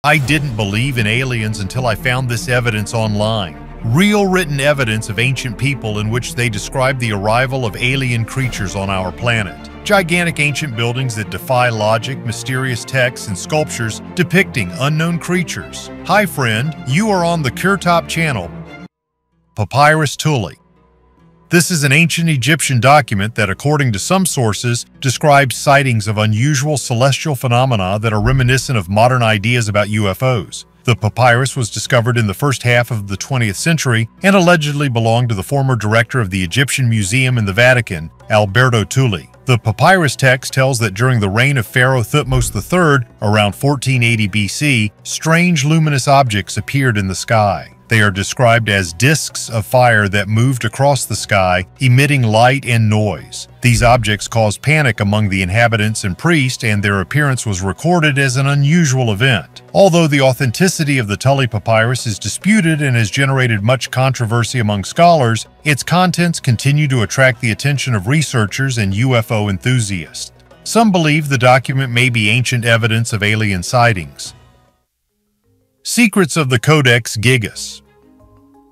I didn't believe in aliens until I found this evidence online. Real written evidence of ancient people in which they describe the arrival of alien creatures on our planet. Gigantic ancient buildings that defy logic, mysterious texts, and sculptures depicting unknown creatures. Hi friend, you are on the KirTop channel. Papyrus Tuli. This is an ancient Egyptian document that, according to some sources, describes sightings of unusual celestial phenomena that are reminiscent of modern ideas about UFOs. The papyrus was discovered in the first half of the 20th century and allegedly belonged to the former director of the Egyptian Museum in the Vatican, Alligator Tuli. The papyrus text tells that during the reign of Pharaoh Thutmose III, around 1480 BC, strange luminous objects appeared in the sky. They are described as discs of fire that moved across the sky, emitting light and noise. These objects caused panic among the inhabitants and priests, and their appearance was recorded as an unusual event. Although the authenticity of the Tuli papyrus is disputed and has generated much controversy among scholars, its contents continue to attract the attention of researchers and UFO enthusiasts. Some believe the document may be ancient evidence of alien sightings. Secrets of the Codex Gigas.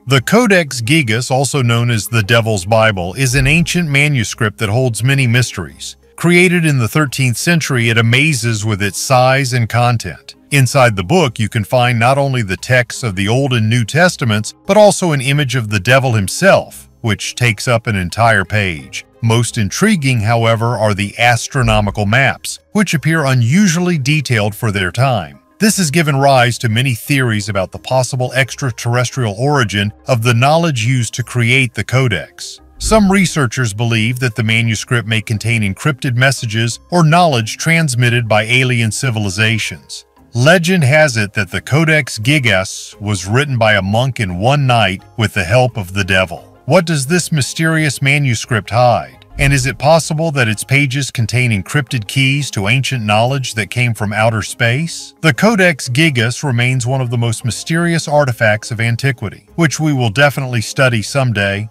The Codex Gigas, also known as the Devil's Bible, is an ancient manuscript that holds many mysteries. Created in the 13th century, it amazes with its size and content. Inside the book, you can find not only the texts of the Old and New Testaments, but also an image of the devil himself, which takes up an entire page. Most intriguing, however, are the astronomical maps, which appear unusually detailed for their time. This has given rise to many theories about the possible extraterrestrial origin of the knowledge used to create the Codex. Some researchers believe that the manuscript may contain encrypted messages or knowledge transmitted by alien civilizations. Legend has it that the Codex Gigas was written by a monk in one night with the help of the devil. What does this mysterious manuscript hide? And is it possible that its pages contain encrypted keys to ancient knowledge that came from outer space? The Codex Gigas remains one of the most mysterious artifacts of antiquity, which we will definitely study someday.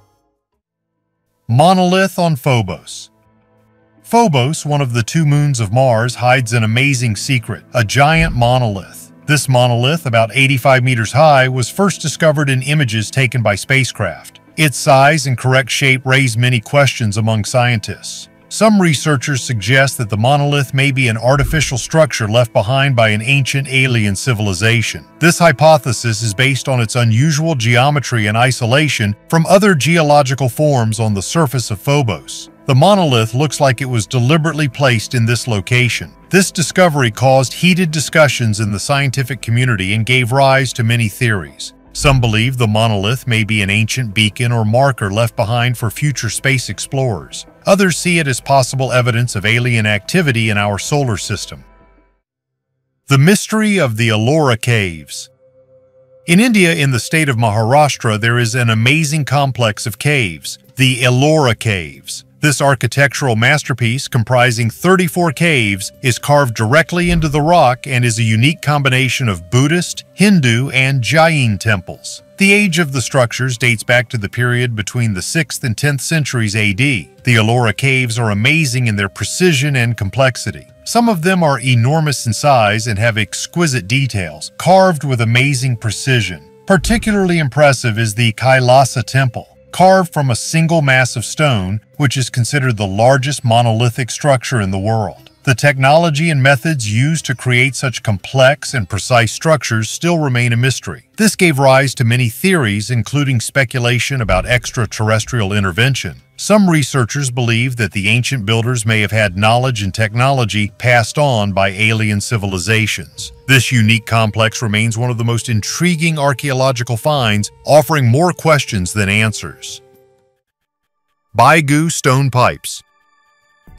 Monolith on Phobos. Phobos, one of the two moons of Mars, hides an amazing secret, a giant monolith. This monolith, about 85 meters high, was first discovered in images taken by spacecraft. Its size and correct shape raise many questions among scientists. Some researchers suggest that the monolith may be an artificial structure left behind by an ancient alien civilization. This hypothesis is based on its unusual geometry and isolation from other geological forms on the surface of Phobos. The monolith looks like it was deliberately placed in this location. This discovery caused heated discussions in the scientific community and gave rise to many theories. Some believe the monolith may be an ancient beacon or marker left behind for future space explorers. Others see it as possible evidence of alien activity in our solar system. The Mystery of the Ara Caves. In India, in the state of Maharashtra, there is an amazing complex of caves, the Ara Caves. This architectural masterpiece, comprising 34 caves, is carved directly into the rock and is a unique combination of Buddhist, Hindu, and Jain temples. The age of the structures dates back to the period between the 6th and 10th centuries AD. The Ara Caves are amazing in their precision and complexity. Some of them are enormous in size and have exquisite details, carved with amazing precision. Particularly impressive is the Kailasa Temple, carved from a single mass of stone, which is considered the largest monolithic structure in the world. The technology and methods used to create such complex and precise structures still remain a mystery. This gave rise to many theories, including speculation about extraterrestrial intervention. Some researchers believe that the ancient builders may have had knowledge and technology passed on by alien civilizations. This unique complex remains one of the most intriguing archaeological finds, offering more questions than answers. Baigu Stone Pipes.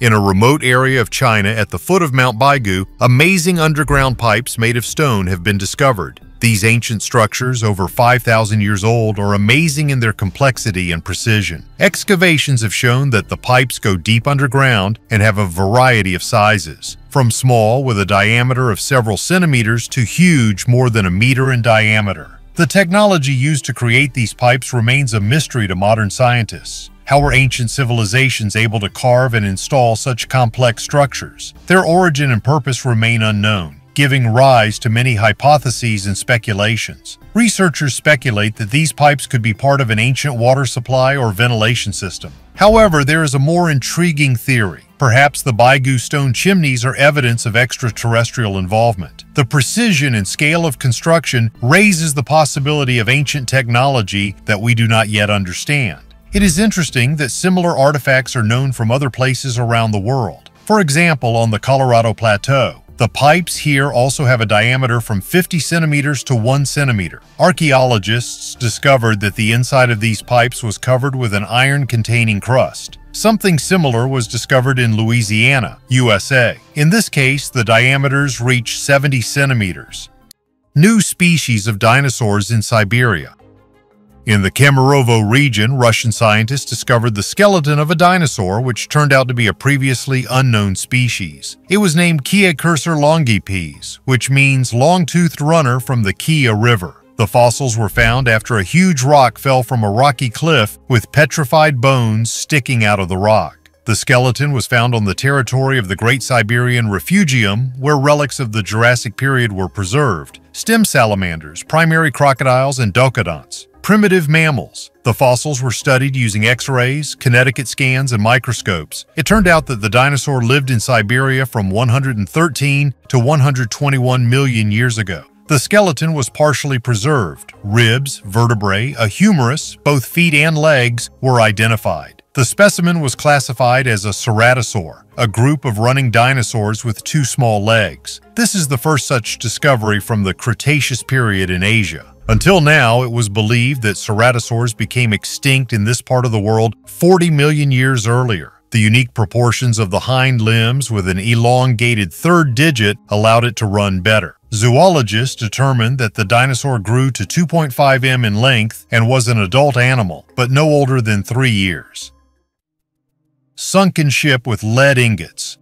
In a remote area of China at the foot of Mount Baigu, amazing underground pipes made of stone have been discovered. These ancient structures, over 5,000 years old, are amazing in their complexity and precision. Excavations have shown that the pipes go deep underground and have a variety of sizes, from small with a diameter of several centimeters to huge, more than a meter in diameter. The technology used to create these pipes remains a mystery to modern scientists. How were ancient civilizations able to carve and install such complex structures? Their origin and purpose remain unknown. giving rise to many hypotheses and speculations. Researchers speculate that these pipes could be part of an ancient water supply or ventilation system. However, there is a more intriguing theory. Perhaps the Baigu stone chimneys are evidence of extraterrestrial involvement. The precision and scale of construction raises the possibility of ancient technology that we do not yet understand. It is interesting that similar artifacts are known from other places around the world. For example, on the Colorado Plateau, the pipes here also have a diameter from 50 centimeters to 1 centimeter. Archaeologists discovered that the inside of these pipes was covered with an iron-containing crust. Something similar was discovered in Louisiana, USA. In this case, the diameters reach 70 centimeters. New species of dinosaurs in Siberia. In the Kemerovo region, Russian scientists discovered the skeleton of a dinosaur which turned out to be a previously unknown species. It was named Kia cursor longipes, which means long-toothed runner from the Kia River. The fossils were found after a huge rock fell from a rocky cliff with petrified bones sticking out of the rock. The skeleton was found on the territory of the Great Siberian Refugium, where relics of the Jurassic period were preserved: stem salamanders, primary crocodiles, and docodonts. Primitive mammals. The fossils were studied using X-rays, Connecticut scans, and microscopes. It turned out that the dinosaur lived in Siberia from 113 to 121 million years ago. The skeleton was partially preserved. Ribs, vertebrae, a humerus, both feet and legs, were identified. The specimen was classified as a ceratosaur, a group of running dinosaurs with 2 small legs. This is the first such discovery from the Cretaceous period in Asia. Until now, it was believed that ceratosaurs became extinct in this part of the world 40 million years earlier. The unique proportions of the hind limbs with an elongated third digit allowed it to run better. Zoologists determined that the dinosaur grew to 2.5 m in length and was an adult animal, but no older than 3 years. Sunken ship with lead ingots.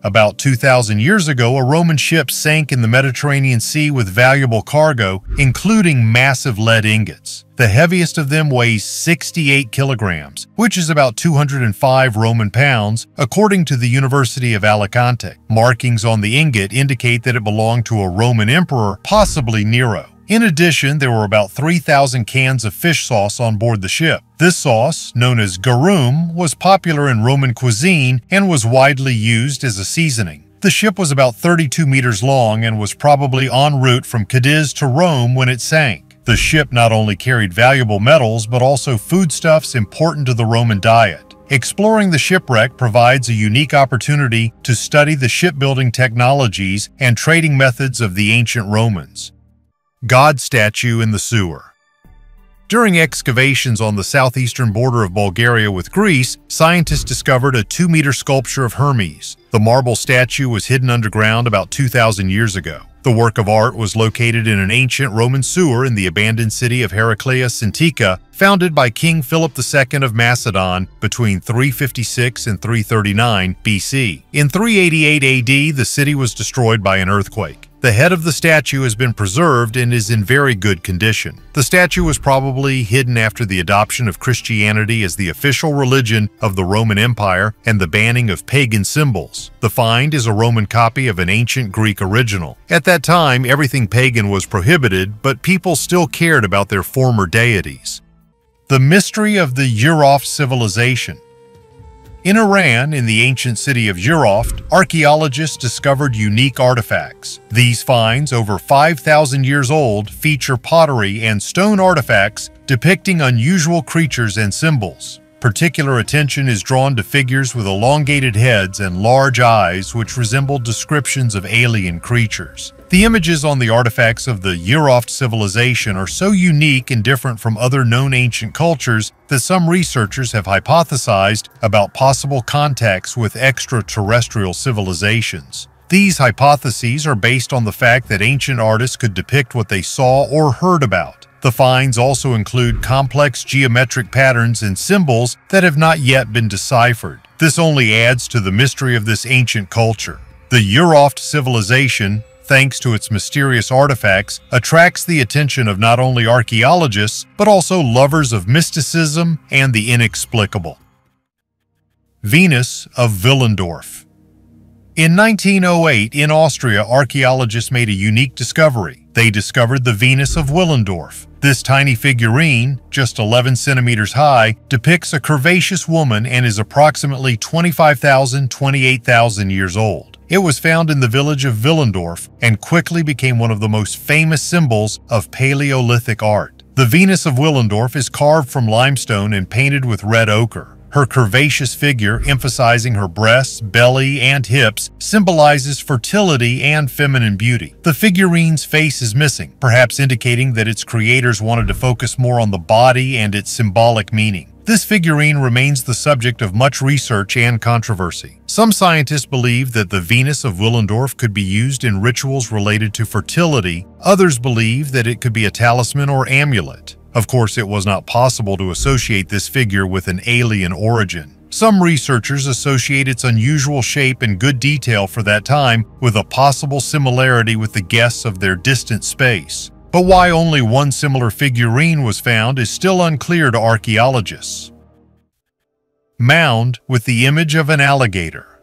About 2,000 years ago, a Roman ship sank in the Mediterranean Sea with valuable cargo, including massive lead ingots. The heaviest of them weighs 68 kilograms, which is about 205 Roman pounds, according to the University of Alicante. Markings on the ingot indicate that it belonged to a Roman emperor, possibly Nero. In addition, there were about 3,000 cans of fish sauce on board the ship. This sauce, known as garum, was popular in Roman cuisine and was widely used as a seasoning. The ship was about 32 meters long and was probably en route from Cadiz to Rome when it sank. The ship not only carried valuable metals but also foodstuffs important to the Roman diet. Exploring the shipwreck provides a unique opportunity to study the shipbuilding technologies and trading methods of the ancient Romans. God statue in the sewer. During excavations on the southeastern border of Bulgaria with Greece, scientists discovered a 2-meter sculpture of Hermes. The marble statue was hidden underground about 2,000 years ago. The work of art was located in an ancient Roman sewer in the abandoned city of Heraclea Sintica, founded by King Philip II of Macedon between 356 and 339 BC. In 388 AD, the city was destroyed by an earthquake. The head of the statue has been preserved and is in very good condition. The statue was probably hidden after the adoption of Christianity as the official religion of the Roman Empire and the banning of pagan symbols. The find is a Roman copy of an ancient Greek original. At that time, everything pagan was prohibited, but people still cared about their former deities. The mystery of the Urartu civilization. In Iran, in the ancient city of Urartu, archaeologists discovered unique artifacts. These finds, over 5,000 years old, feature pottery and stone artifacts depicting unusual creatures and symbols. Particular attention is drawn to figures with elongated heads and large eyes which resemble descriptions of alien creatures. The images on the artifacts of the Urartu civilization are so unique and different from other known ancient cultures that some researchers have hypothesized about possible contacts with extraterrestrial civilizations. These hypotheses are based on the fact that ancient artists could depict what they saw or heard about. The finds also include complex geometric patterns and symbols that have not yet been deciphered. This only adds to the mystery of this ancient culture. The Urartu civilization, thanks to its mysterious artifacts, attracts the attention of not only archaeologists, but also lovers of mysticism and the inexplicable. Venus of Vandorf. In 1908, in Austria, archaeologists made a unique discovery. They discovered the Venus of Willendorf. This tiny figurine, just 11 centimeters high, depicts a curvaceous woman and is approximately 28,000 years old. It was found in the village of Willendorf and quickly became one of the most famous symbols of Paleolithic art. The Venus of Willendorf is carved from limestone and painted with red ochre. Her curvaceous figure, emphasizing her breasts, belly, and hips, symbolizes fertility and feminine beauty. The figurine's face is missing, perhaps indicating that its creators wanted to focus more on the body and its symbolic meaning. This figurine remains the subject of much research and controversy. Some scientists believe that the Venus of Willendorf could be used in rituals related to fertility. Others believe that it could be a talisman or amulet. Of course, it was not possible to associate this figure with an alien origin. Some researchers associate its unusual shape and good detail for that time with a possible similarity with the guests of their distant space. But why only one similar figurine was found is still unclear to archaeologists. Mound with the image of an alligator.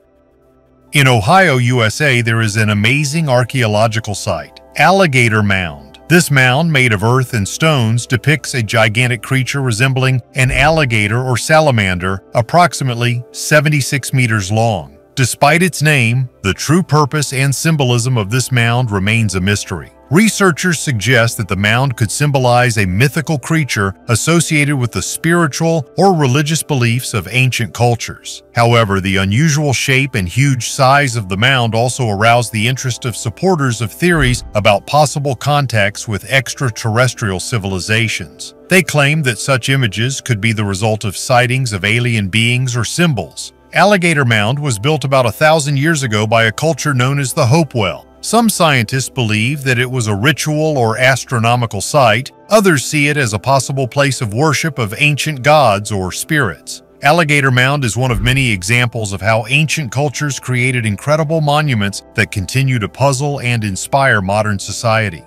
In Ohio, USA, there is an amazing archaeological site, Alligator Mound. This mound, made of earth and stones, depicts a gigantic creature resembling an alligator or salamander, approximately 76 meters long. Despite its name, the true purpose and symbolism of this mound remains a mystery. Researchers suggest that the mound could symbolize a mythical creature associated with the spiritual or religious beliefs of ancient cultures. However, the unusual shape and huge size of the mound also aroused the interest of supporters of theories about possible contacts with extraterrestrial civilizations. They claim that such images could be the result of sightings of alien beings or symbols. Alligator Mound was built about 1,000 years ago by a culture known as the Hopewell. Some scientists believe that it was a ritual or astronomical site. Others see it as a possible place of worship of ancient gods or spirits. Alligator Mound is one of many examples of how ancient cultures created incredible monuments that continue to puzzle and inspire modern society.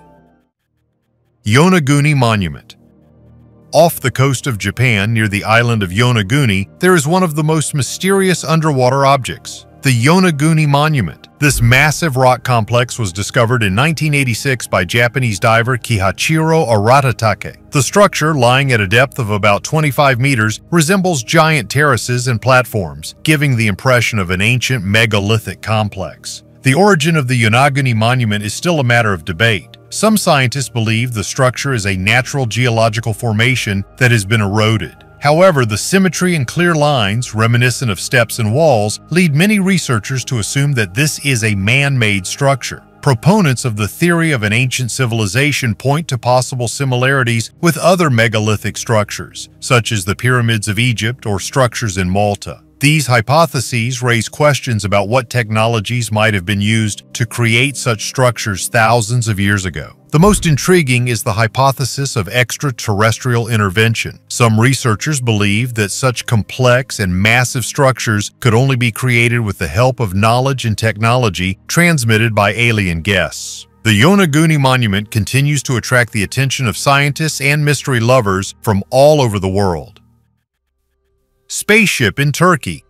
Yonaguni Monument. Off the coast of Japan, near the island of Yonaguni, there is one of the most mysterious underwater objects, the Yonaguni Monument. This massive rock complex was discovered in 1986 by Japanese diver Kihachiro Aratake. The structure, lying at a depth of about 25 meters, resembles giant terraces and platforms, giving the impression of an ancient megalithic complex. The origin of the Yonaguni Monument is still a matter of debate. Some scientists believe the structure is a natural geological formation that has been eroded. However, the symmetry and clear lines, reminiscent of steps and walls, lead many researchers to assume that this is a man-made structure. Proponents of the theory of an ancient civilization point to possible similarities with other megalithic structures, such as the pyramids of Egypt or structures in Malta. These hypotheses raise questions about what technologies might have been used to create such structures thousands of years ago. The most intriguing is the hypothesis of extraterrestrial intervention. Some researchers believe that such complex and massive structures could only be created with the help of knowledge and technology transmitted by alien guests. The Yonaguni Monument continues to attract the attention of scientists and mystery lovers from all over the world. Spaceship in Turkey.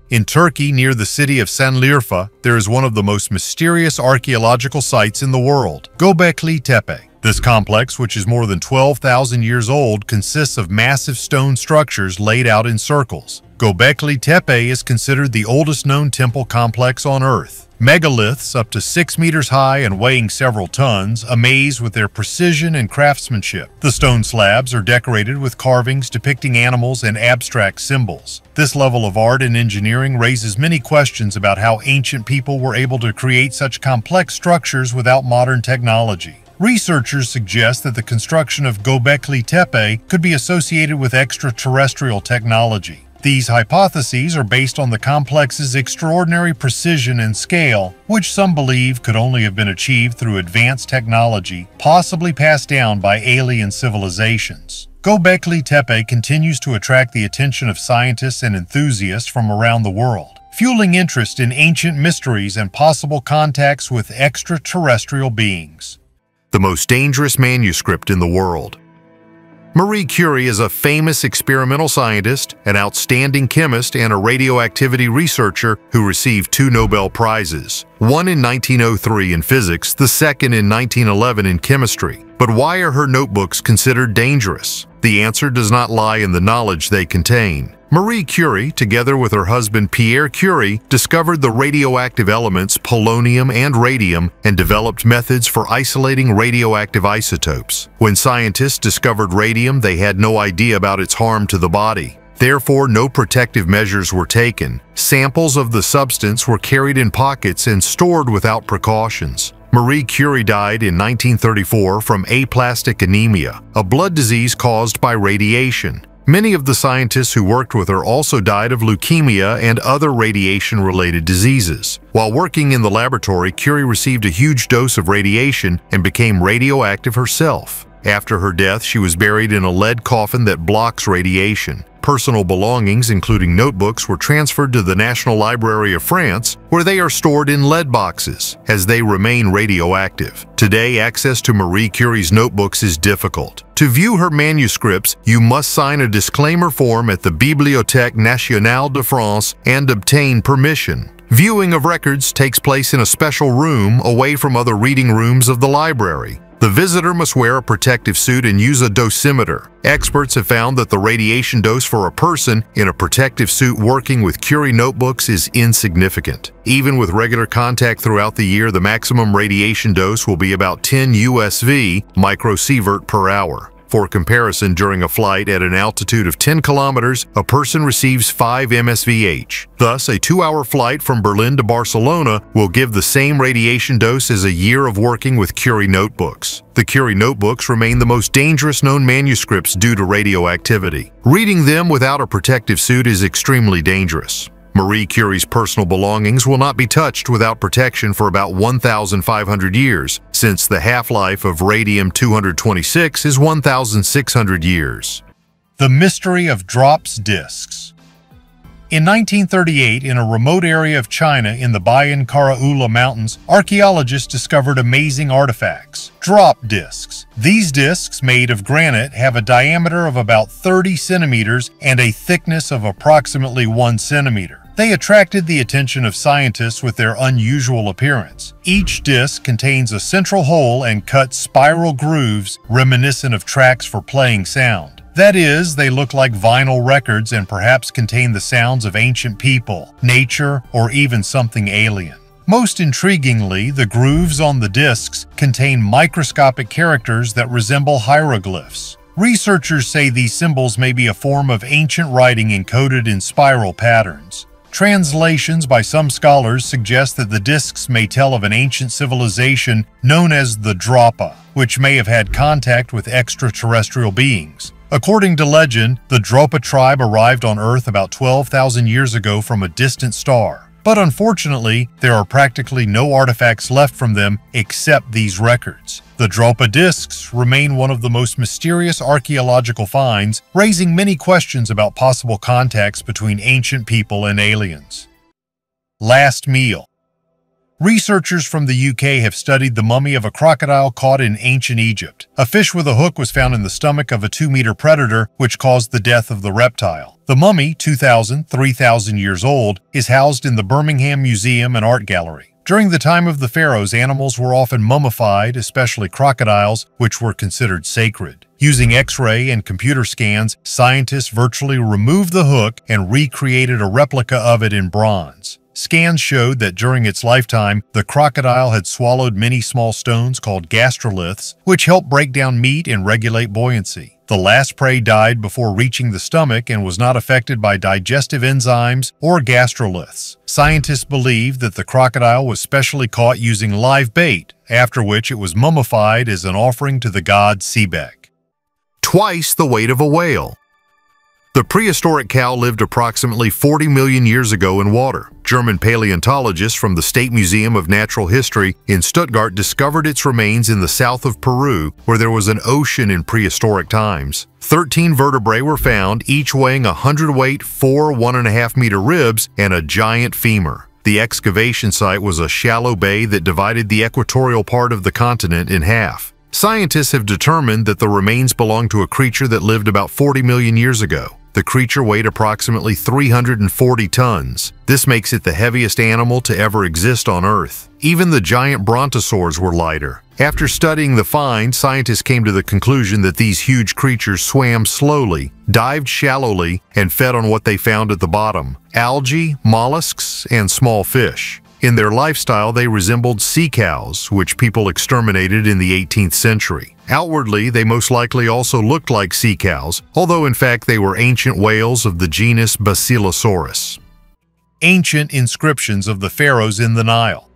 In Turkey, near the city of Şanlıurfa, there is one of the most mysterious archaeological sites in the world, Göbekli Tepe. This complex, which is more than 12,000 years old, consists of massive stone structures laid out in circles. Göbekli Tepe is considered the oldest known temple complex on Earth. Megaliths up to 6 meters high and weighing several tons amaze with their precision and craftsmanship. The stone slabs are decorated with carvings depicting animals and abstract symbols. This level of art and engineering raises many questions about how ancient people were able to create such complex structures without modern technology. Researchers suggest that the construction of Göbekli Tepe could be associated with extraterrestrial technology. These hypotheses are based on the complex's extraordinary precision and scale, which some believe could only have been achieved through advanced technology, possibly passed down by alien civilizations. Göbekli Tepe continues to attract the attention of scientists and enthusiasts from around the world, fueling interest in ancient mysteries and possible contacts with extraterrestrial beings. The most dangerous manuscript in the world. Marie Curie is a famous experimental scientist, an outstanding chemist, and a radioactivity researcher who received 2 Nobel Prizes, one in 1903 in physics, the second in 1911 in chemistry. But why are her notebooks considered dangerous? The answer does not lie in the knowledge they contain. Marie Curie, together with her husband Pierre Curie, discovered the radioactive elements polonium and radium and developed methods for isolating radioactive isotopes. When scientists discovered radium, they had no idea about its harm to the body. Therefore, no protective measures were taken. Samples of the substance were carried in pockets and stored without precautions. Marie Curie died in 1934 from aplastic anemia, a blood disease caused by radiation. Many of the scientists who worked with her also died of leukemia and other radiation-related diseases. While working in the laboratory, Curie received a huge dose of radiation and became radioactive herself. After her death, she was buried in a lead coffin that blocks radiation. Personal belongings, including notebooks, were transferred to the National Library of France, where they are stored in lead boxes, as they remain radioactive. Today, access to Marie Curie's notebooks is difficult. To view her manuscripts, you must sign a disclaimer form at the Bibliothèque Nationale de France and obtain permission. Viewing of records takes place in a special room away from other reading rooms of the library. The visitor must wear a protective suit and use a dosimeter. Experts have found that the radiation dose for a person in a protective suit working with Curie notebooks is insignificant. Even with regular contact throughout the year, the maximum radiation dose will be about 10 USV microsievert per hour. For comparison, during a flight at an altitude of 10 kilometers, a person receives 5 MSVH. Thus, a 2-hour flight from Berlin to Barcelona will give the same radiation dose as a year of working with Curie notebooks. The Curie notebooks remain the most dangerous known manuscripts due to radioactivity. Reading them without a protective suit is extremely dangerous. Marie Curie's personal belongings will not be touched without protection for about 1,500 years, since the half-life of radium-226 is 1,600 years. The Mystery of Drops Discs. In 1938, in a remote area of China in the Bayan Karaula Mountains, archaeologists discovered amazing artifacts, drop discs. These discs, made of granite, have a diameter of about 30 centimeters and a thickness of approximately 1 centimeter. They attracted the attention of scientists with their unusual appearance. Each disc contains a central hole and cut spiral grooves reminiscent of tracks for playing sound. That is, they look like vinyl records and perhaps contain the sounds of ancient people, nature, or even something alien. Most intriguingly, the grooves on the discs contain microscopic characters that resemble hieroglyphs. Researchers say these symbols may be a form of ancient writing encoded in spiral patterns. Translations by some scholars suggest that the discs may tell of an ancient civilization known as the Drapa, which may have had contact with extraterrestrial beings. According to legend, the Dropa tribe arrived on Earth about 12,000 years ago from a distant star. But unfortunately, there are practically no artifacts left from them except these records. The Dropa discs remain one of the most mysterious archaeological finds, raising many questions about possible contacts between ancient people and aliens. Last meal. Researchers from the UK have studied the mummy of a crocodile caught in ancient Egypt. A fish with a hook was found in the stomach of a 2-meter predator, which caused the death of the reptile. The mummy, 3,000 years old, is housed in the Birmingham Museum and Art Gallery. During the time of the pharaohs, animals were often mummified, especially crocodiles, which were considered sacred. Using X-ray and computer scans, scientists virtually removed the hook and recreated a replica of it in bronze. Scans showed that during its lifetime, the crocodile had swallowed many small stones called gastroliths, which help break down meat and regulate buoyancy. The last prey died before reaching the stomach and was not affected by digestive enzymes or gastroliths. Scientists believe that the crocodile was specially caught using live bait, after which it was mummified as an offering to the god seabed. Twice the weight of a whale. The prehistoric cow lived approximately 40 million years ago in water. German paleontologists from the State Museum of Natural History in Stuttgart discovered its remains in the south of Peru, where there was an ocean in prehistoric times. 13 vertebrae were found, each weighing 100 weight, 4 1.5-meter ribs, and a giant femur. The excavation site was a shallow bay that divided the equatorial part of the continent in half. Scientists have determined that the remains belong to a creature that lived about 40 million years ago. The creature weighed approximately 340 tons. This makes it the heaviest animal to ever exist on Earth. Even the giant brontosaurs were lighter. After studying the find, scientists came to the conclusion that these huge creatures swam slowly, dived shallowly, and fed on what they found at the bottom: algae, mollusks, and small fish. In their lifestyle, they resembled sea cows, which people exterminated in the 18th century. Outwardly, they most likely also looked like sea cows, although in fact they were ancient whales of the genus Basilosaurus. Ancient inscriptions of the pharaohs in the Nile.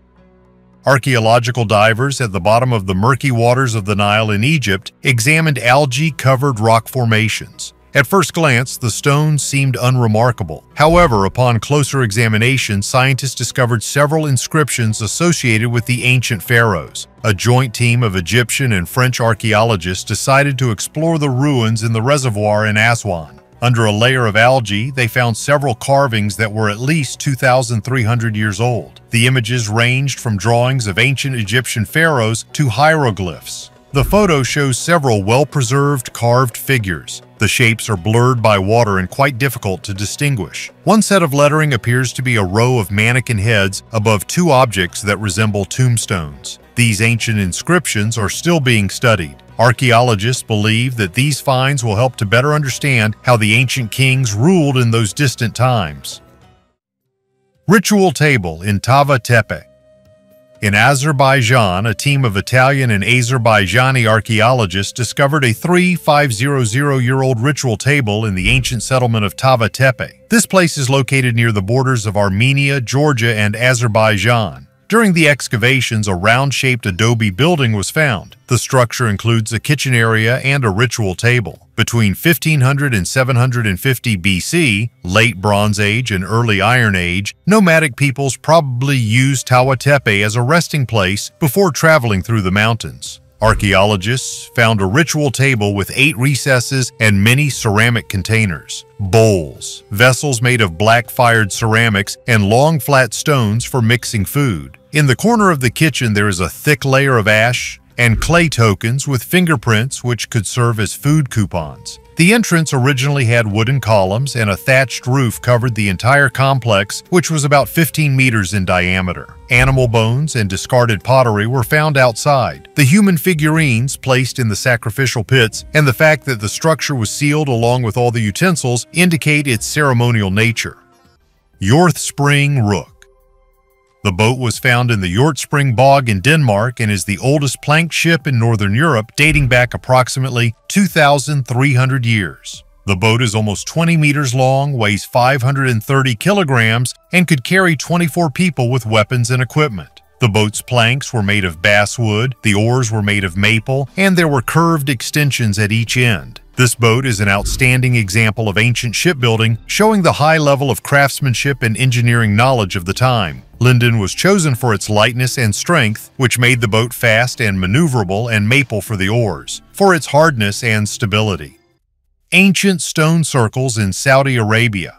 Archaeological divers at the bottom of the murky waters of the Nile in Egypt examined algae-covered rock formations. At first glance, the stones seemed unremarkable. However, upon closer examination, scientists discovered several inscriptions associated with the ancient pharaohs. A joint team of Egyptian and French archaeologists decided to explore the ruins in the reservoir in Aswan. Under a layer of algae, they found several carvings that were at least 2,300 years old. The images ranged from drawings of ancient Egyptian pharaohs to hieroglyphs. The photo shows several well-preserved carved figures. The shapes are blurred by water and quite difficult to distinguish. One set of lettering appears to be a row of mannequin heads above two objects that resemble tombstones. These ancient inscriptions are still being studied. Archaeologists believe that these finds will help to better understand how the ancient kings ruled in those distant times. Ritual table in Tava Tepe. In Azerbaijan, a team of Italian and Azerbaijani archaeologists discovered a 3,500-year-old ritual table in the ancient settlement of Tava Tepe. This place is located near the borders of Armenia, Georgia, and Azerbaijan. During the excavations, a round-shaped adobe building was found. The structure includes a kitchen area and a ritual table. Between 1500 and 750 BC, late Bronze Age and early Iron Age, nomadic peoples probably used Tawa Tepe as a resting place before traveling through the mountains. Archaeologists found a ritual table with 8 recesses and many ceramic containers, bowls, vessels made of black-fired ceramics, and long flat stones for mixing food. In the corner of the kitchen there is a thick layer of ash and clay tokens with fingerprints which could serve as food coupons. The entrance originally had wooden columns, and a thatched roof covered the entire complex, which was about 15 meters in diameter. Animal bones and discarded pottery were found outside. The human figurines placed in the sacrificial pits and the fact that the structure was sealed along with all the utensils indicate its ceremonial nature. Yor Spring Rook. The boat was found in the Yor Spring Bog in Denmark and is the oldest planked ship in Northern Europe, dating back approximately 2,300 years. The boat is almost 20 meters long, weighs 530 kilograms, and could carry 24 people with weapons and equipment. The boat's planks were made of basswood, the oars were made of maple, and there were curved extensions at each end. This boat is an outstanding example of ancient shipbuilding, showing the high level of craftsmanship and engineering knowledge of the time. Linden was chosen for its lightness and strength, which made the boat fast and maneuverable, and maple for the oars, for its hardness and stability. Ancient stone circles in Saudi Arabia.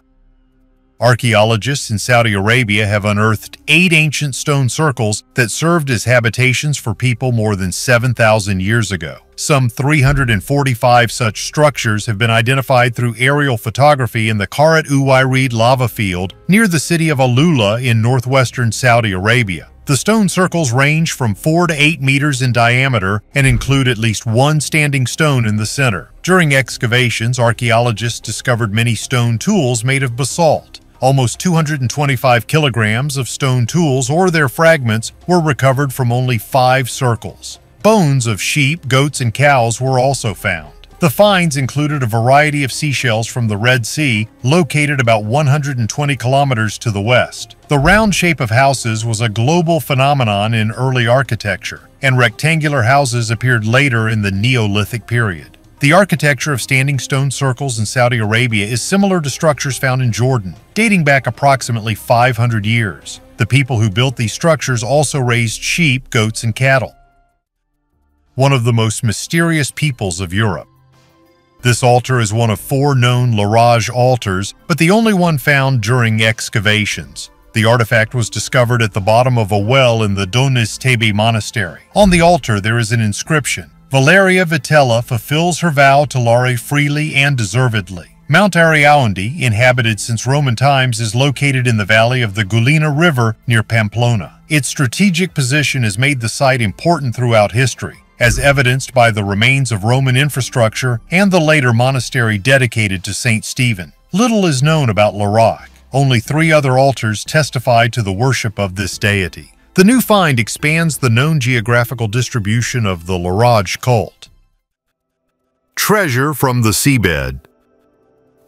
Archaeologists in Saudi Arabia have unearthed 8 ancient stone circles that served as habitations for people more than 7,000 years ago. Some 345 such structures have been identified through aerial photography in the Karat Uwairid lava field near the city of Alula in northwestern Saudi Arabia. The stone circles range from 4 to 8 meters in diameter and include at least one standing stone in the center. During excavations, archaeologists discovered many stone tools made of basalt. Almost 225 kilograms of stone tools or their fragments were recovered from only 5 circles. Bones of sheep, goats, and cows were also found. The finds included a variety of seashells from the Red Sea, located about 120 kilometers to the west. The round shape of houses was a global phenomenon in early architecture, and rectangular houses appeared later in the Neolithic period. The architecture of standing stone circles in Saudi Arabia is similar to structures found in Jordan, dating back approximately 500 years. The people who built these structures also raised sheep, goats, and cattle. One of the most mysterious peoples of Europe. This altar is one of 4 known Lage altars, but the only one found during excavations. The artifact was discovered at the bottom of a well in the Donis Tebe monastery. On the altar there is an inscription, Valeria Vitella fulfills her vow to Lare freely and deservedly. Mount Ariaundi, inhabited since Roman times, is located in the valley of the Gulina River near Pamplona. Its strategic position has made the site important throughout history, as evidenced by the remains of Roman infrastructure and the later monastery dedicated to Saint Stephen. Little is known about Larac. Only 3 other altars testify to the worship of this deity. The new find expands the known geographical distribution of the Laraj cult. Treasure from the seabed.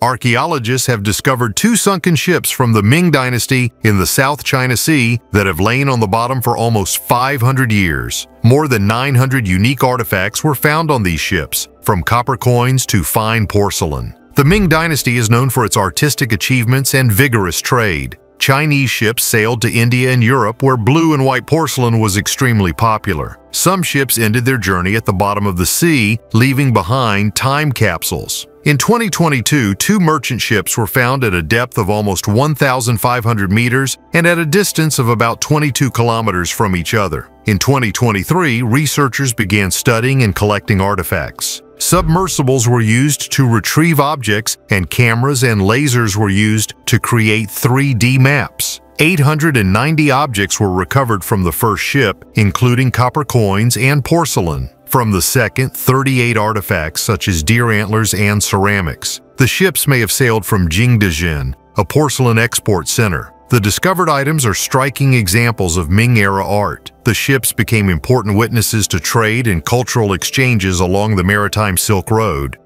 Archaeologists have discovered 2 sunken ships from the Ming Dynasty in the South China Sea that have lain on the bottom for almost 500 years. More than 900 unique artifacts were found on these ships, from copper coins to fine porcelain. The Ming Dynasty is known for its artistic achievements and vigorous trade. Chinese ships sailed to India and Europe, where blue and white porcelain was extremely popular. Some ships ended their journey at the bottom of the sea, leaving behind time capsules. In 2022, 2 merchant ships were found at a depth of almost 1,500 meters and at a distance of about 22 kilometers from each other. In 2023, researchers began studying and collecting artifacts. Submersibles were used to retrieve objects, and cameras and lasers were used to create 3D maps. 890 objects were recovered from the first ship, including copper coins and porcelain. From the second, 38 artifacts such as deer antlers and ceramics. The ships may have sailed from Jingdezhen, a porcelain export center. The discovered items are striking examples of Ming-era art. The ships became important witnesses to trade and cultural exchanges along the maritime Silk Road.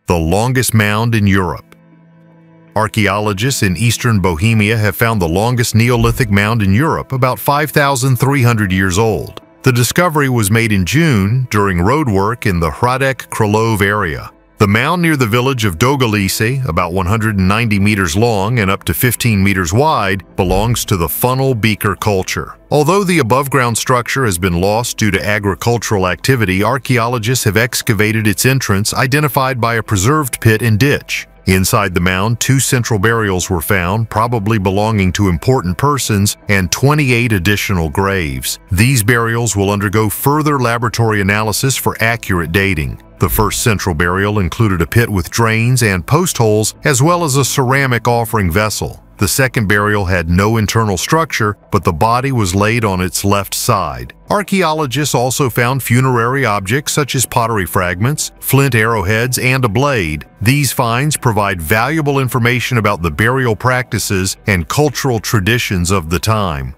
The longest mound in Europe. Archaeologists in eastern Bohemia have found the longest Neolithic mound in Europe, about 5,300 years old. The discovery was made in June during roadwork in the Hradec Kralove area. The mound near the village of Dogalice, about 190 meters long and up to 15 meters wide, belongs to the funnel beaker culture. Although the above-ground structure has been lost due to agricultural activity, archaeologists have excavated its entrance, identified by a preserved pit and ditch. Inside the mound, 2 central burials were found, probably belonging to important persons, and 28 additional graves. These burials will undergo further laboratory analysis for accurate dating. The first central burial included a pit with drains and post holes, as well as a ceramic offering vessel. The second burial had no internal structure, but the body was laid on its left side. Archaeologists also found funerary objects such as pottery fragments, flint arrowheads, and a blade. These finds provide valuable information about the burial practices and cultural traditions of the time.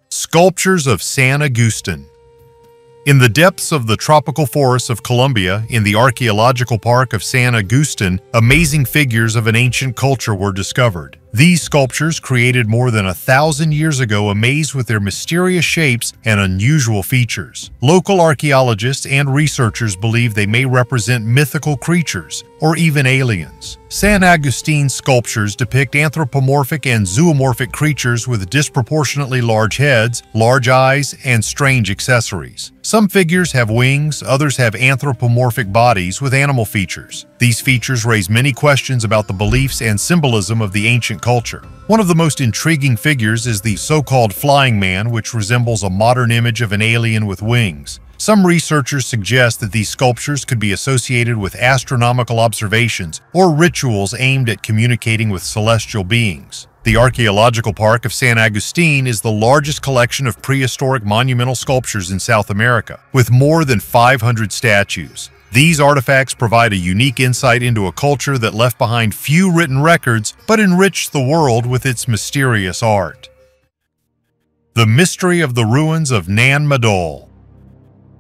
Sculptures of San Agustin. In the depths of the tropical forests of Colombia, in the archaeological park of San Agustin, amazing figures of an ancient culture were discovered. These sculptures, created more than 1,000 years ago, amaze with their mysterious shapes and unusual features. Local archaeologists and researchers believe they may represent mythical creatures or even aliens. San Agustin's sculptures depict anthropomorphic and zoomorphic creatures with disproportionately large heads, large eyes, and strange accessories. Some figures have wings, others have anthropomorphic bodies with animal features. These features raise many questions about the beliefs and symbolism of the ancient culture. One of the most intriguing figures is the so-called flying man, which resembles a modern image of an alien with wings. Some researchers suggest that these sculptures could be associated with astronomical observations or rituals aimed at communicating with celestial beings. The Archaeological Park of San Agustin is the largest collection of prehistoric monumental sculptures in South America, with more than 500 statues. These artifacts provide a unique insight into a culture that left behind few written records but enriched the world with its mysterious art. The Mystery of the Ruins of Nan Madal.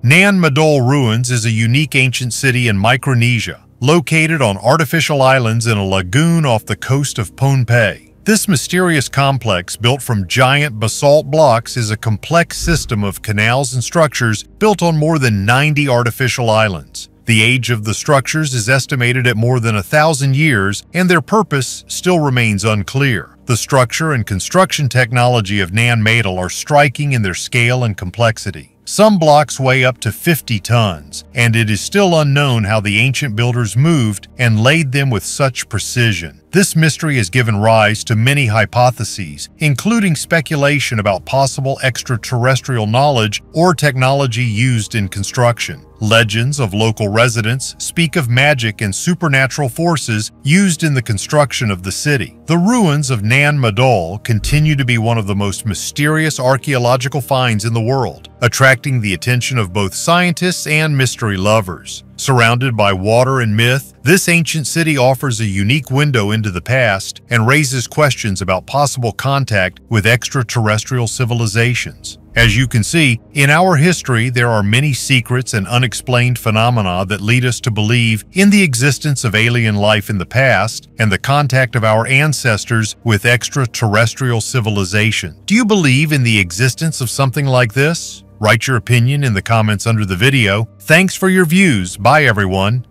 Nan Madal Ruins is a unique ancient city in Micronesia, located on artificial islands in a lagoon off the coast of Pohnpei. This mysterious complex, built from giant basalt blocks, is a complex system of canals and structures built on more than 90 artificial islands. The age of the structures is estimated at more than 1,000 years, and their purpose still remains unclear. The structure and construction technology of Nan Madal are striking in their scale and complexity. Some blocks weigh up to 50 tons, and it is still unknown how the ancient builders moved and laid them with such precision. This mystery has given rise to many hypotheses, including speculation about possible extraterrestrial knowledge or technology used in construction. Legends of local residents speak of magic and supernatural forces used in the construction of the city. The ruins of Nan Madal continue to be one of the most mysterious archaeological finds in the world, attracting the attention of both scientists and mystery lovers. Surrounded by water and myth, this ancient city offers a unique window into the past and raises questions about possible contact with extraterrestrial civilizations. As you can see, in our history there are many secrets and unexplained phenomena that lead us to believe in the existence of alien life in the past and the contact of our ancestors with extraterrestrial civilization. Do you believe in the existence of something like this? Write your opinion in the comments under the video. Thanks for your views. Bye everyone.